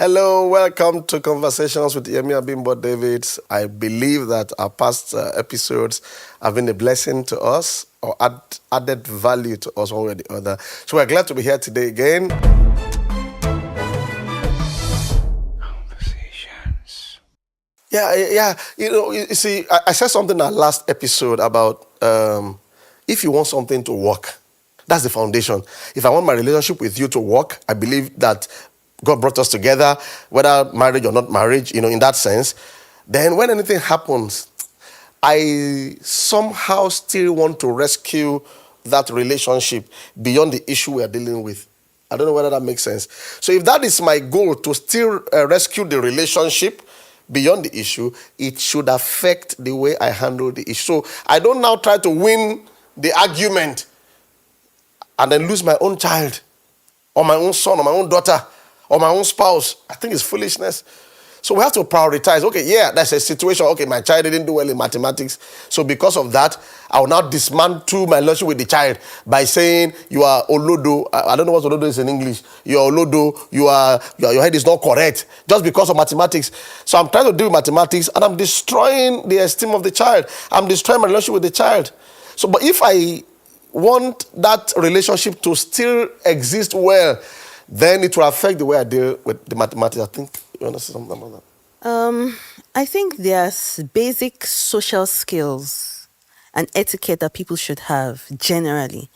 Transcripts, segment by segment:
Hello, welcome to Conversations with Yemi and Bimbo David. I believe that our past episodes have been a blessing to us or added value to us one way or the other. So we're glad to be here today again. Conversations. Yeah. You see, I said something in our last episode about if you want something to work, that's the foundation. If I want my relationship with you to work, I believe that God brought us together, whether marriage or not marriage, in that sense. Then when anything happens, I somehow still want to rescue that relationship beyond the issue we are dealing with. I don't know whether that makes sense. So if that is my goal, to still rescue the relationship beyond the issue, it should affect the way I handle the issue. So I don't now try to win the argument and then lose my own child or my own son or my own daughter or my own spouse. I think it's foolishness. So we have to prioritize. Okay, yeah, that's a situation. Okay, my child didn't do well in mathematics. So because of that, I will now dismantle my relationship with the child by saying you are olodo. I don't know what olodo is in English. You are olodo. Your head is not correct just because of mathematics. So I'm trying to deal with mathematics and I'm destroying the esteem of the child. I'm destroying my relationship with the child. So, but if I want that relationship to still exist well, then it will affect the way I deal with the mathematics. I think you want to say something about that? I think there's basic social skills and etiquette that people should have generally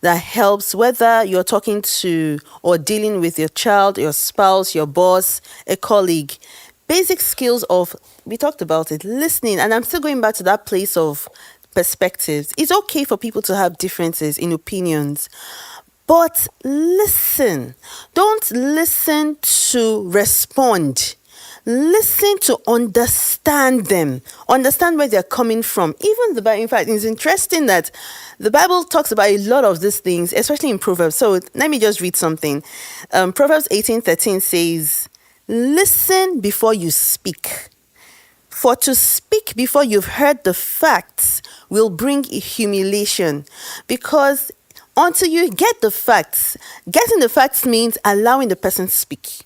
that helps whether you're talking to or dealing with your child, your spouse, your boss, a colleague. Basic skills of, we talked about it, listening. And I'm still going back to that place of perspectives. It's okay for people to have differences in opinions, but listen. Don't listen to respond. Listen to understand them. Understand where they're coming from. Even the Bible, in fact, it's interesting that the Bible talks about a lot of these things, especially in Proverbs. So let me just read something. Proverbs 18:13 says, listen before you speak. For to speak before you've heard the facts will bring humiliation, because until you get the facts, getting the facts means allowing the person to speak.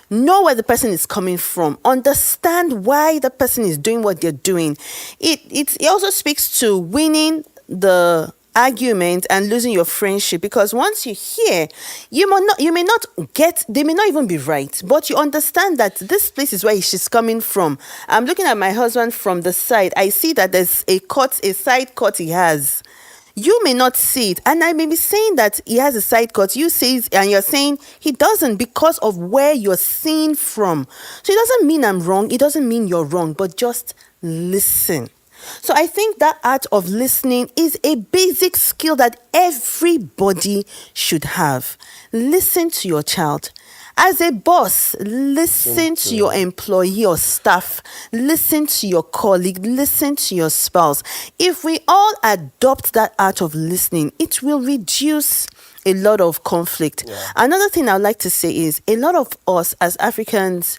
Know where the person is coming from. Understand why the person is doing what they're doing. It also speaks to winning the argument and losing your friendship, because once you hear, they may not even be right, but you understand that this place is where she's coming from. I'm looking at my husband from the side. I see that there's a side cut he has. You may not see it, and I may be saying that he has a side cut. You say it, and you're saying he doesn't, because of where you're seeing from. So it doesn't mean I'm wrong. It doesn't mean you're wrong, but just listen. So I think that art of listening is a basic skill that everybody should have. Listen to your child. As a boss, listen to your employee or staff. Listen to your colleague. Listen to your spouse. If we all adopt that art of listening, it will reduce a lot of conflict. Yeah. Another thing I would like to say is, a lot of us as Africans,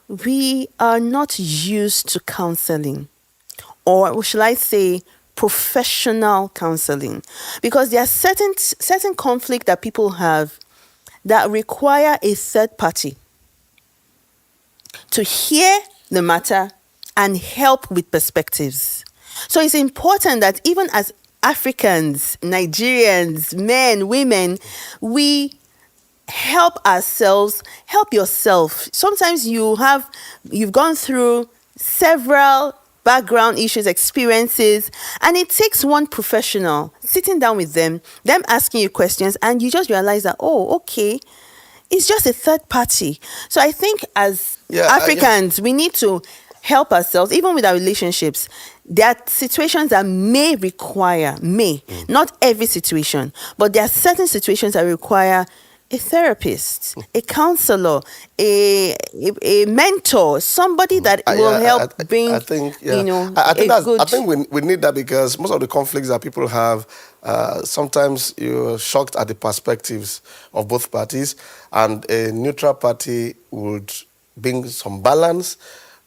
we are not used to counseling, or shall I say professional counseling, because there are certain conflict that people have that require a third party to hear the matter and help with perspectives. So it's important that even as Africans, Nigerians, men, women, we help ourselves, help yourself. Sometimes you've gone through several background issues, experiences, and it takes one professional sitting down with them asking you questions, and you just realize that, oh, okay, it's just a third party. So I think as Africans, we need to help ourselves, even with our relationships. There are situations that not every situation, but there are certain situations that require a therapist, a counselor, a mentor, somebody that will help bring. I think we need that, because most of the conflicts that people have, sometimes you're shocked at the perspectives of both parties, and a neutral party would bring some balance,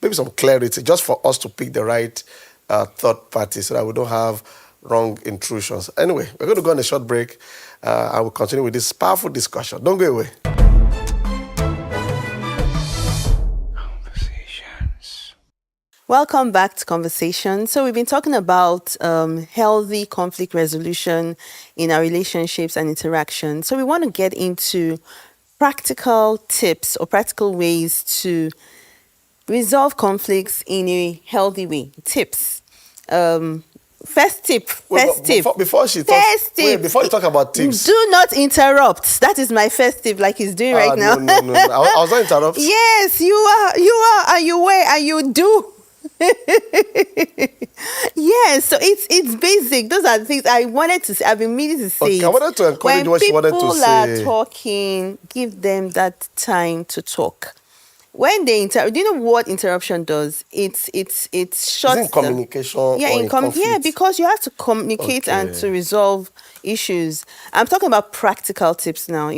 maybe some clarity, just for us to pick the right third party, so that we don't have wrong intrusions. Anyway, we're going to go on a short break. I will continue with this powerful discussion. Don't go away. Welcome back to Conversation. So, we've been talking about healthy conflict resolution in our relationships and interactions. So, we want to get into practical tips or practical ways to resolve conflicts in a healthy way. Tips. Um, first tip. Wait, First tip. before she talks, First tip. before you talk about tips. Do not interrupt. That is my first tip, like he's doing right now. No. I was not interrupting. Yes, you are, and you were, and you do. Yes, so it's basic. Those are the things I wanted to say. I've been meaning to say. Okay, I wanted to encourage when what she wanted to people say. are talking, give them that time to talk. When they do you know what interruption does? It's short. Is it in communication or in conflict? Because you have to communicate and Okay. to resolve issues. I'm talking about practical tips now,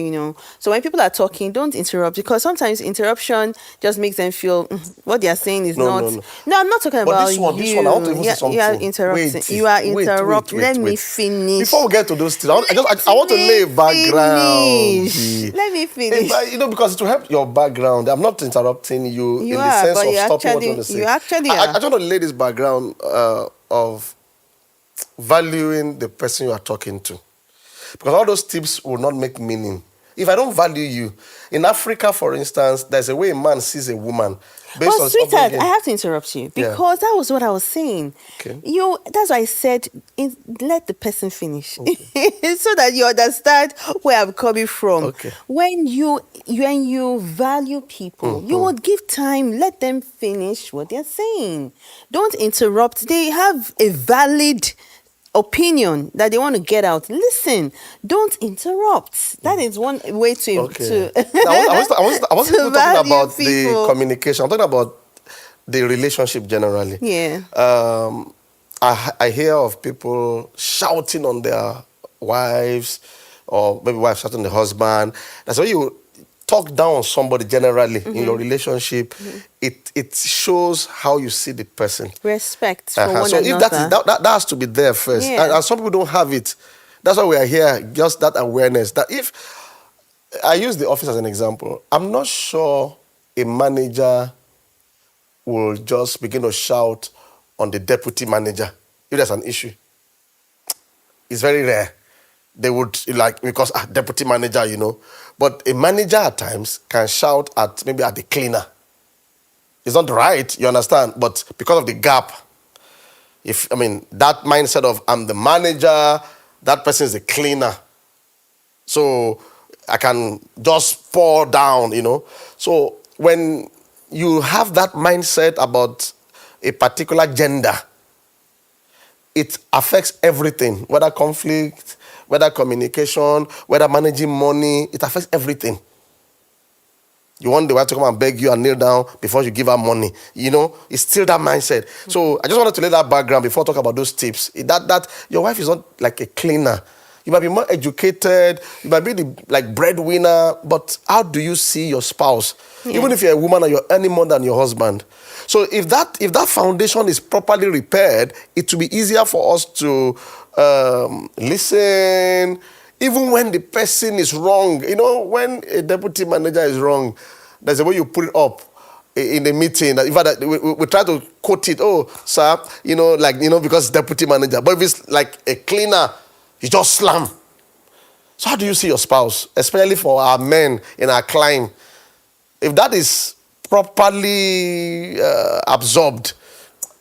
So when people are talking, don't interrupt, because sometimes interruption just makes them feel what they are saying is No, not. no, no. No, I'm not talking But about this one, you. I want to even say something. You are interrupting. Wait, You are wait, interrupting. wait, Let me wait. finish. Before we get to those things, I want to lay a background. Finish. Let me finish. Because to help your background, I'm not interrupting you, You in are, the sense but of you stopping what you actually- want to say. you actually I are. just want to lay this background of valuing the person you are talking to. Because all those tips will not make meaning. If I don't value you, in Africa, for instance, there's a way a man sees a woman based But on his sweetheart, upbringing. I have to interrupt you Yeah. because that was what I was saying. Okay. That's why I said let the person finish, so that you understand where I'm coming from. Okay. When you value people, you would give time, let them finish what they're saying. Don't interrupt. They have a valid opinion that they want to get out. Listen, don't interrupt. That is one way to Okay. to Now, I wasn't to even talking value about people. the communication. I'm talking about the relationship generally. Yeah. I hear of people shouting on their wives, or maybe wife shouting on the husband. That's why you talk down on somebody generally in your relationship. It shows how you see the person. Respect for one So another. if that has to be there first. Yeah. And some people don't have it. That's why we are here, just that awareness. That if I use the office as an example, I'm not sure a manager will just begin to shout on the deputy manager if there's an issue. It's very rare. They would, because deputy manager, But a manager at times can shout maybe at the cleaner. It's not right, you understand? But because of the gap, that mindset of I'm the manager, that person is the cleaner. So I can just pour down, So when you have that mindset about a particular gender, it affects everything, whether conflict, whether communication, whether managing money, it affects everything. You want the wife to come and beg you and kneel down before you give her money. It's still that mindset. So I just wanted to lay that background before I talk about those tips. That your wife is not like a cleaner. You might be more educated. You might be the breadwinner. But how do you see your spouse? Yeah. Even if you're a woman and you're earning more than your husband. So if that foundation is properly repaired, it will be easier for us to listen. Even when the person is wrong, when a deputy manager is wrong, there's a way you put it up in the meeting. In fact, we try to quote it. Oh, sir, because deputy manager. But if it's like a cleaner, you just slam. So how do you see your spouse, especially for our men in our climb? If that is properly absorbed,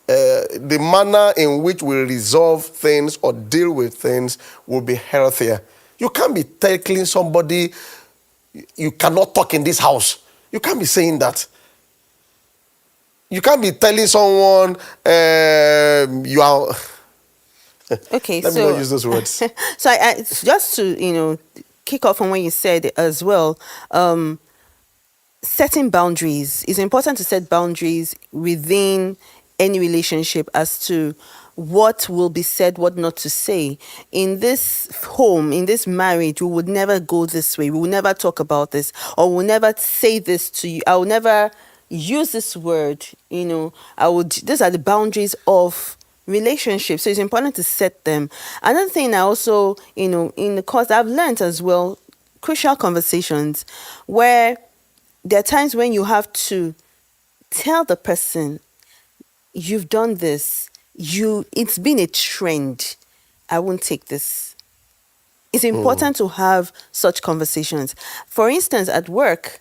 the manner in which we resolve things or deal with things will be healthier. You can't be telling somebody you cannot talk in this house. You can't be saying that. You can't be telling someone you are. Okay, Let me not use those words. So I just to kick off on what you said as well. Setting boundaries. It's important to set boundaries within any relationship as to what will be said, what not to say. In this home, in this marriage, we would never go this way. We will never talk about this, or we'll never say this to you. I will never use this word. These are the boundaries of relationships. So it's important to set them. Another thing I also, in the course I've learned as well, crucial conversations where there are times when you have to tell the person you've done this, it's been a trend. I won't take this. It's important to have such conversations. For instance, at work,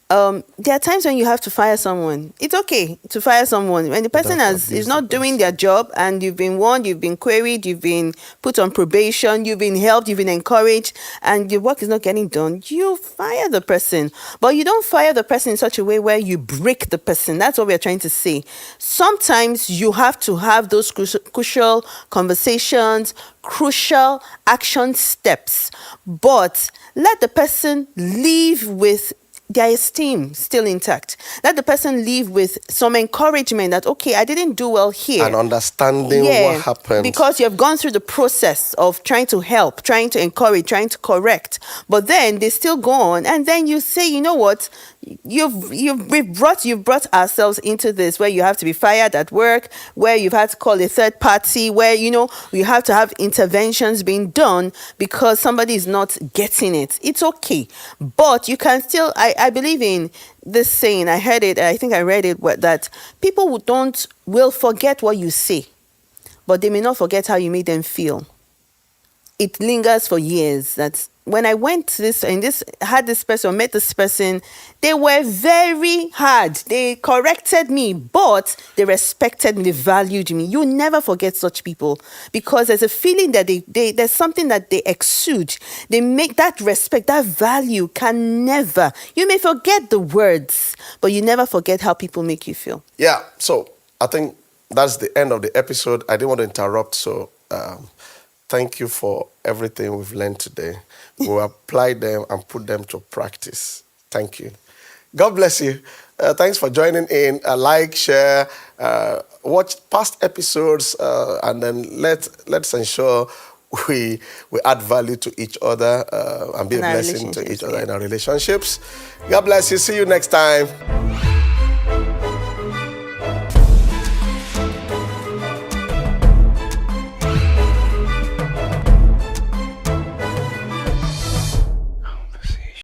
there are times when you have to fire someone. It's okay to fire someone when the person Without is abuse the not doing person. their job, and you've been warned, you've been queried, you've been put on probation, you've been helped, you've been encouraged, and your work is not getting done. You fire the person, but you don't fire the person in such a way where you break the person. That's what we're trying to say. Sometimes you have to have those crucial conversations, crucial action steps, but let the person leave with their esteem still intact. Let the person leave with some encouragement that, okay, I didn't do well here. And understanding what Yeah, happened. because you have gone through the process of trying to help, trying to encourage, trying to correct, but then they still go on, and then you say, you know what, you've brought ourselves into this where you have to be fired at work, where you've had to call a third party, where you have to have interventions being done because somebody is not getting it. It's okay, but you can still. I believe in this saying. I heard it. I think I read it. That people will forget what you say, but they may not forget how you made them feel. It lingers for years. That when I went to had this person, met this person, they were very hard. They corrected me, but they respected me, they valued me. You never forget such people, because there's a feeling that there's something that they exude. They make that respect, that value can never. You may forget the words, but you never forget how people make you feel. Yeah, so I think that's the end of the episode. I didn't want to interrupt, so thank you for everything we've learned today. We'll apply them and put them to practice. Thank you. God bless you. Thanks for joining in. Like, share, watch past episodes, and then let's ensure we add value to each other and be a In our blessing to each relationships, other yeah. in our relationships. God bless you. See you next time.